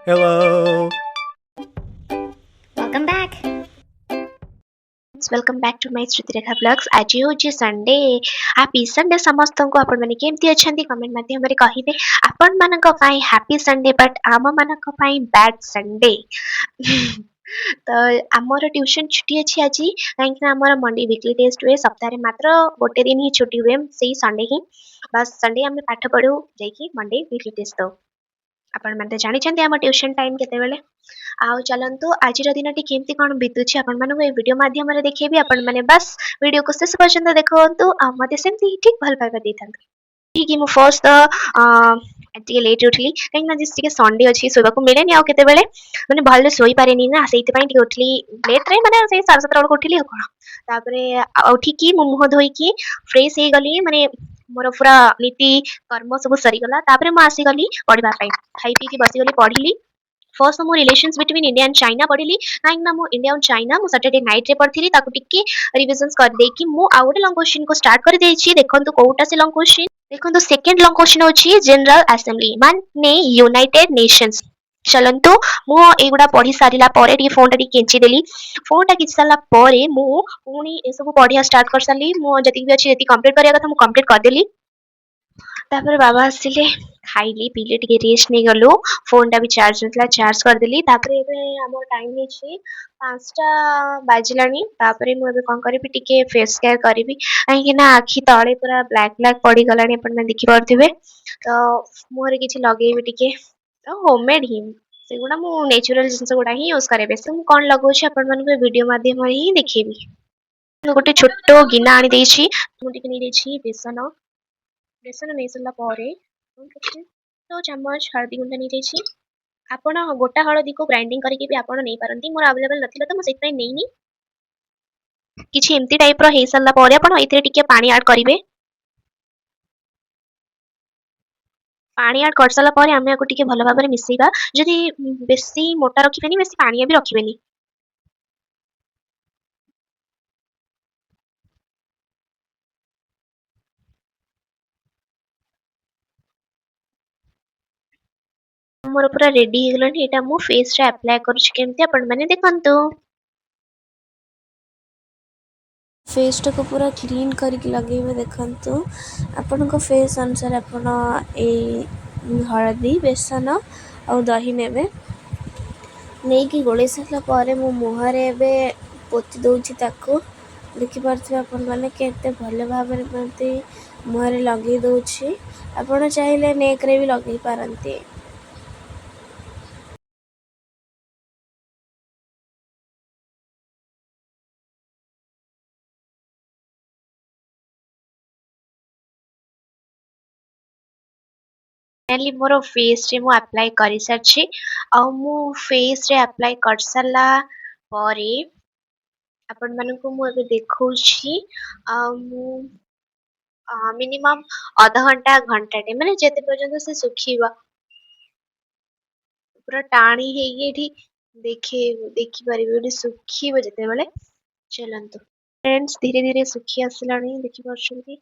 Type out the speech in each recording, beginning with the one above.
Hello. Welcome back. Welcome back to my Shrutireka Vlogs. आज होची Sunday. Happy Sunday समस्तଙ୍କୁ ଆପଣମାନେ କେମିତି ଅଛନ୍ତି କମେଣ୍ଟ ମାଧ୍ୟମରେ କହିବେ ଆପଣମାନଙ୍କ ପାଇଁ हैप्पी संडे बट ଆମମାନଙ୍କ ପାଇଁ ବ୍ୟାଡ୍ संडे ତ ଆମର ଟ୍ୟୁସନ ଛୁଟି ଅଛି ଆଜି କାହିଁକି ନା ଆମର ମଣ୍ଡେ ୱିକଲି ଟେଷ୍ଟ ହୁଏ ସପ୍ତାହରେ ମାତ୍ର ଗୋଟେ ଦିନ ହିଁ ଛୁଟି ହୁଏ ସେଇ ସଣ୍ଡେ ହିଁ ବାସ୍ ସଣ୍ଡେ ଆମେ ପାଠ ପଢୁ ଯାଇକି ମଣ୍ଡେ ୱିକଲି ଟେଷ୍ଟ ଦଉ ଆପଣମାନେ ତ ଜାଣିଛନ୍ତି ଆମ ଟ୍ୟୁସନ ଟାଇମ୍ କେତେବେଳେ ଆଉ ଚାଲନ୍ତୁ ଆଜିର ଦିନଟି କେମିତି କ'ଣ ବିତୁଛି ଆପଣମାନଙ୍କୁ ଏ ଭିଡ଼ିଓ ମାଧ୍ୟମରେ ଦେଖେଇବି ଆପଣମାନେ ବାସ୍ ଭିଡ଼ିଓକୁ ଶେଷ ପର୍ଯ୍ୟନ୍ତ ଦେଖନ୍ତୁ ଆଉ ମୋତେ ସେମିତି ଠିକ୍ ଭଲ ପାଇବା ଦେଇଥାନ୍ତୁ ଠିକ୍ ମୁଁ ଫାର୍ଷ୍ଟ ଟିକେ ଲେଟ୍ ଉଠିଲି କାହିଁକିନା ଆଜି ଟିକେ ସଣ୍ଡେ ଅଛି ଶୋଇବାକୁ ମିଳେନି ଆଉ କେତେବେଳେ ମାନେ ଭଲରେ ଶୋଇପାରେନି ନା ସେଇଥିପାଇଁ ଟିକେ ଉଠିଲି ଲେଟ୍ରେ ମାନେ ସେଇ 7:30 ବେଳକୁ ଉଠିଲି ଆଉ କ'ଣ ତାପରେ ଉଠିକି ମୁଁ ମୁହଁ ଧୋଇକି ଫ୍ରେଶ୍ ହେଇଗଲି ମାନେ ମୋର ପୁରା ନୀତି କର୍ମ ସବୁ ସରିଗଲା ତାପରେ ମୁଁ ଆସିଗଲି ପଢ଼ିବା ପାଇଁ ଖାଇ ପିଇକି ବସିଗଲି ପଢ଼ିଲି फर्स्ट ମୁଁ relations between India and China ପଢିଲି କାହିଁକିନା ମୁଁ ଇଣ୍ଡିଆ ଆଉ ଚାଇନା ମୁଁ ସଟରଡେ ନାଇଟ୍ରେ ପଢିଥିଲି ତାକୁ ଟିକେ ରିଭିଜନ୍ସ କରିଦେଇକି ମୁଁ ଆଉ ଗୋଟେ ଲଙ୍ଗ କ୍ୱେଶ୍ଚିନ୍କୁ ଷ୍ଟାର୍ଟ କରିଦେଇଛି ଦେଖନ୍ତୁ କୋଉଟା ସେ ଲଙ୍ଗ କ୍ୱେଶ୍ଚିନ୍ ଦେଖନ୍ତୁ ସେକେଣ୍ଡ ଲଙ୍ଗ କ୍ୱେଶ୍ଚିନ୍ ହେଉଛି ଜେନେରାଲ ଆସେମ୍ବଲି ମାନେ ୟୁନାଇଟେଡ୍ ନେସନ୍ସ ଚାଲନ୍ତୁ ମୁଁ ଏଇଗୁଡ଼ା ପଢି ସାରିଲା ପରେ ଟିକେ ଫୋନଟା ଟିକେ କେଞ୍ଚିଦେଲି ଫୋନଟା କିଛି ସାରିଲା ପରେ ମୁଁ ପୁଣି ଏସବୁ ପଢିବା ଷ୍ଟାର୍ଟ କରିସାରିଲି ମୁଁ ଯେତିକି ବି ଅଛି ଯେତିକି କମ୍ପ୍ଲିଟ୍ କରିବା କଥା ମୁଁ କମ୍ପ୍ଲିଟ୍ କରିଦେଲି ତାପରେ ବାବା ଆସିଲେ ଖାଇଲି ପିଇଲି ଟିକେ ରେଷ୍ଟ ନେଇଗଲୁ ଫୋନଟା ବି ଚାର୍ଜ ନଥିଲା ଚାର୍ଜ କରିଦେଲି ତାପରେ ଏବେ ଆମର ଟାଇମ୍ ହେଇଛି 5ଟା ବାଜିଲାଣି ତାପରେ ମୁଁ ଏବେ କ'ଣ କରିବି ଟିକେ ଫେସ୍ କେୟାର କରିବି କାହିଁକି ନା ଆଖି ତଳେ ପୁରା ବ୍ଲାକ୍ ବ୍ଲାକ୍ ପଡ଼ିଗଲାଣି ଆପଣମାନେ ଦେଖିପାରୁଥିବେ ତ ମୁହଁରେ କିଛି ଲଗେଇବି ଟିକେ ତ ହୋମମେଡ୍ ହିଁ ସେଗୁଡ଼ା ମୁଁ ନେଚୁରାଲ ଜିନିଷ ଗୁଡ଼ା ହିଁ ୟୁଜ୍ କରେ ବେଶୀ ମୁଁ କ'ଣ ଲଗାଉଛି ଆପଣମାନଙ୍କୁ ଏ ଭିଡ଼ିଓ ମାଧ୍ୟମରେ ହିଁ ଦେଖେଇବି ମୁଁ ଗୋଟେ ଛୋଟ ଗିନା ଆଣିଦେଇଛି ମୁଁ ଟିକେ ନେଇଯାଇଛି ବେସନ ବେସନ ନେଇ ସାରିଲା ପରେ ତ ଚାମଚ ହଳଦୀ ଗୁଣ୍ଡ ନେଇଯାଇଛି ଆପଣ ଗୋଟା ହଳଦୀକୁ ଗ୍ରାଇଣ୍ଡିଙ୍ଗ କରିକି ବି ଆପଣ ନେଇପାରନ୍ତି ମୋର ଆଭେଲେବଲ୍ ନଥିଲା ତ ମୁଁ ସେଥିପାଇଁ ନେଇନି କିଛି ଏମିତି ଟାଇପ୍ର ହେଇସାରିଲା ପରେ ଆପଣ ଏଥିରେ ଟିକେ ପାଣି ଆଡ୍ କରିବେ ପାଣି ଆଡ୍ କରିସାରିଲା ପରେ ଆମେ ଆକୁ ଟିକେ ଭଲ ଭାବରେ ମିଶେଇବା ଯଦି ବେଶୀ ମୋଟା ରଖିବେନି ବେଶୀ ପାଣିଆ ବି ରଖିବେନି ମୋର ପୁରା ରେଡି ହେଇଗଲାଣି ଏଇଟା ମୁଁ ଫେସରେ ଆପ୍ଲାଏ କରୁଛି କେମିତି ଆପଣମାନେ ଦେଖନ୍ତୁ ଫେସ୍ଟାକୁ ପୁରା କ୍ଲିନ୍ କରିକି ଲଗାଇବେ ଦେଖନ୍ତୁ ଆପଣଙ୍କ ଫେସ୍ ଅନୁସାରେ ଆପଣ ଏଇ ହଳଦୀ ବେସନ ଆଉ ଦହି ନେବେ ନେଇକି ଗୋଳେଇ ସାରିଲା ପରେ ମୁଁ ମୁହଁରେ ଏବେ ପୋତି ଦେଉଛି ତାକୁ ଦେଖିପାରୁଥିବେ ଆପଣମାନେ କେତେ ଭଲ ଭାବରେ ଏମିତି ମୁହଁରେ ଲଗାଇ ଦେଉଛି ଆପଣ ଚାହିଁଲେ ନେକ୍ରେ ବି ଲଗାଇ ପାରନ୍ତି फाइनाली मोर फेस रे मु अप्लाई कर सारछि और मु फेस रे अप्लाई कर सारला परे आपण मानकु मु एबे देखौछि आ मु मिनिमम आधा घंटा घंटाटे माने जेते पर्यंत से सुखीबा पूरा टाणी हेगी एठी देखि परिबे एठी सुखीबो जेते बेले चलंतु फ्रेंड्स धीरे धीरे सुखी आसलानी देखि परछंती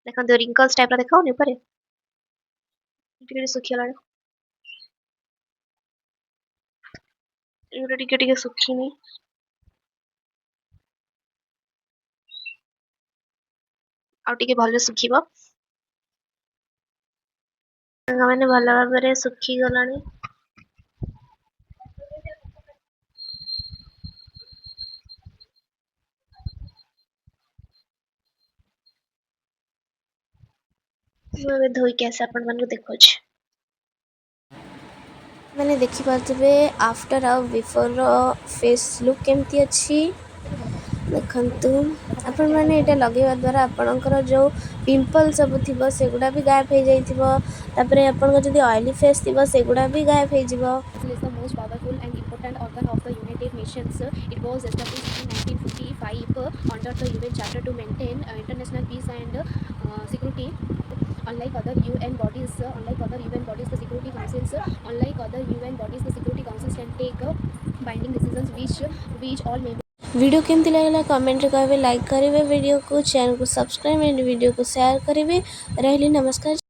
देखंतु रिंकल्स टाइप रा देखाउनी ऊपर ଟିକେ ଶୁଖିଗଲାଣି ଏଗୁଡ଼ା ଟିକେ ଟିକେ ଶୁଖିନି ଆଉ ଟିକେ ଭଲ ଶୁଖିବ ମାନେ ଭଲ ଭାବରେ ଶୁଖିଗଲାଣି ମୁଁ ଏବେ ଧୋଇକି ଆସି ଆପଣମାନଙ୍କୁ ଦେଖଉଛି ମାନେ ଦେଖିପାରୁଥିବେ ଆଫ୍ଟର ଆଉ ବିଫୋରର ଫେସ୍ ଲୁକ୍ କେମିତି ଅଛି ଦେଖନ୍ତୁ ଆପଣମାନେ ଏଇଟା ଲଗାଇବା ଦ୍ୱାରା ଆପଣଙ୍କର ଯେଉଁ ପିମ୍ପଲ୍ ସବୁ ଥିବ ସେଗୁଡ଼ା ବି ଗାୟବ ହେଇଯାଇଥିବ ତାପରେ ଆପଣଙ୍କ ଯଦି ଅଏଲି ଫେସ୍ ଥିବ ସେଗୁଡ଼ା ବି ଗାୟବ ହେଇଯିବ is the most powerful and important organ of the United Nations. It was established in 1955 under the UN Charter to maintain international peace and security. Unlike other UN bodies, the Security Councils, unlike other UN bodies, the Security Councils can take binding decisions which all members. Video केमती लगला comment करेंगे like करेंगे video को channel को subscribe and video को share करेंगे रहली नमस्कार।